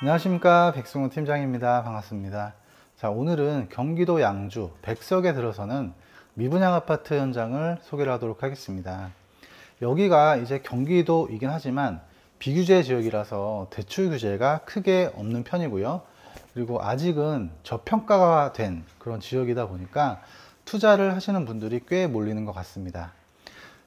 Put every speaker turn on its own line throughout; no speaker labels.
안녕하십니까, 백승호 팀장입니다. 반갑습니다. 자, 오늘은 경기도 양주 백석에 들어서는 미분양 아파트 현장을 소개를 하도록 하겠습니다. 여기가 이제 경기도이긴 하지만 비규제 지역이라서 대출 규제가 크게 없는 편이고요. 그리고 아직은 저평가가 된 그런 지역이다 보니까 투자를 하시는 분들이 꽤 몰리는 것 같습니다.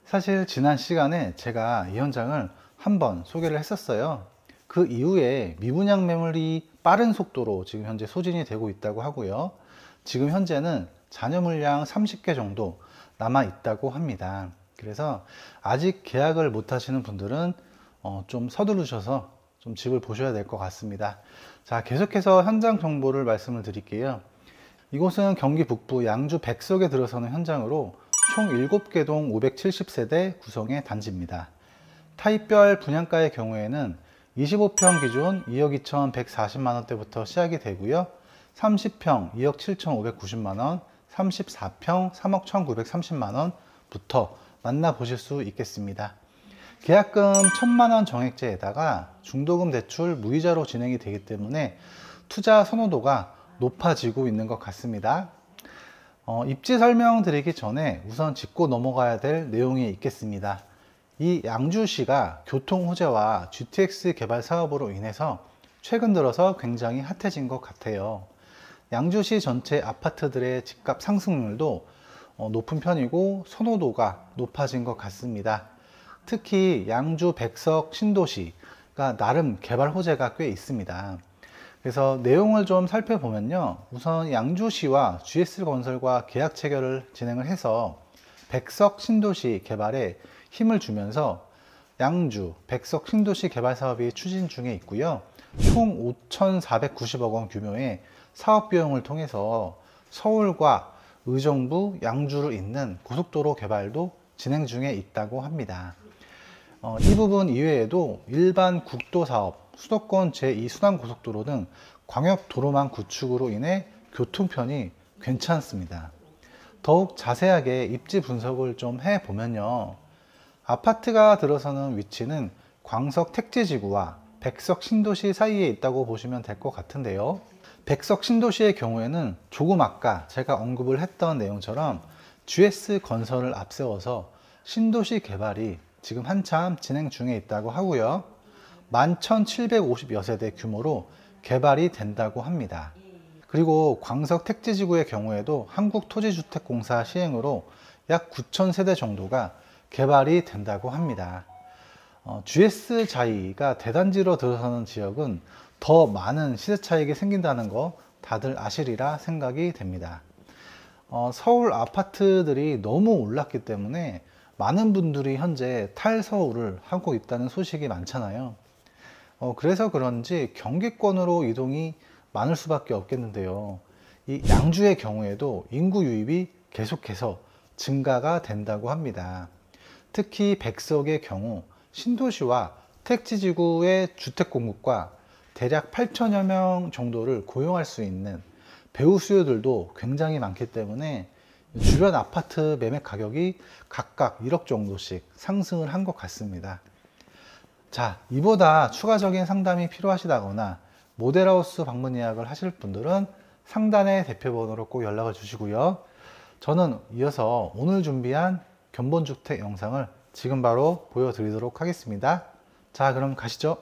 사실 지난 시간에 제가 이 현장을 한번 소개를 했었어요. 그 이후에 미분양 매물이 빠른 속도로 지금 현재 소진이 되고 있다고 하고요. 지금 현재는 잔여 물량 30개 정도 남아 있다고 합니다. 그래서 아직 계약을 못 하시는 분들은 좀 서두르셔서 좀 집을 보셔야 될 것 같습니다. 자, 계속해서 현장 정보를 말씀을 드릴게요. 이곳은 경기 북부 양주 백석에 들어서는 현장으로 총 7개 동 570세대 구성의 단지입니다. 타입별 분양가의 경우에는 25평 기준 2억 2,140만원대부터 시작이 되고요. 30평 2억 7,590만원, 34평 3억 1,930만원부터 만나보실 수 있겠습니다. 계약금 1,000만원 정액제에다가 중도금 대출 무이자로 진행이 되기 때문에 투자 선호도가 높아지고 있는 것 같습니다. 입지 설명드리기 전에 우선 짚고 넘어가야 될 내용이 있겠습니다. 이 양주시가 교통 호재와 GTX 개발 사업으로 인해서 최근 들어서 굉장히 핫해진 것 같아요. 양주시 전체 아파트들의 집값 상승률도 높은 편이고 선호도가 높아진 것 같습니다. 특히 양주 백석 신도시가 나름 개발 호재가 꽤 있습니다. 그래서 내용을 좀 살펴보면요. 우선 양주시와 GS건설과 계약 체결을 진행을 해서 백석 신도시 개발에 힘을 주면서 양주 백석 신도시 개발 사업이 추진 중에 있고요. 총 5,490억 원 규모의 사업 비용을 통해서 서울과 의정부, 양주를 잇는 고속도로 개발도 진행 중에 있다고 합니다. 이 부분 이외에도 일반 국도 사업, 수도권 제2순환고속도로 등 광역도로망 구축으로 인해 교통편이 괜찮습니다. 더욱 자세하게 입지 분석을 좀 해보면요. 아파트가 들어서는 위치는 광석 택지지구와 백석 신도시 사이에 있다고 보시면 될 것 같은데요. 백석 신도시의 경우에는 조금 아까 제가 언급을 했던 내용처럼 GS건설을 앞세워서 신도시 개발이 지금 한참 진행 중에 있다고 하고요. 11,750여 세대 규모로 개발이 된다고 합니다. 그리고 광석 택지지구의 경우에도 한국토지주택공사 시행으로 약 9,000세대 정도가 개발이 된다고 합니다. GS 자이가 대단지로 들어서는 지역은 더 많은 시세 차익이 생긴다는 거 다들 아시리라 생각이 됩니다. 서울 아파트들이 너무 올랐기 때문에 많은 분들이 현재 탈서울을 하고 있다는 소식이 많잖아요. 그래서 그런지 경기권으로 이동이 많을 수밖에 없겠는데요. 이 양주의 경우에도 인구 유입이 계속해서 증가가 된다고 합니다. 특히 백석의 경우 신도시와 택지지구의 주택 공급과 대략 8천여 명 정도를 고용할 수 있는 배우 수요들도 굉장히 많기 때문에 주변 아파트 매매 가격이 각각 1억 정도씩 상승을 한 것 같습니다. 자, 이보다 추가적인 상담이 필요하시다거나 모델하우스 방문 예약을 하실 분들은 상단의 대표번호로 꼭 연락을 주시고요. 저는 이어서 오늘 준비한 견본주택 영상을 지금 바로 보여드리도록 하겠습니다. 자, 그럼 가시죠.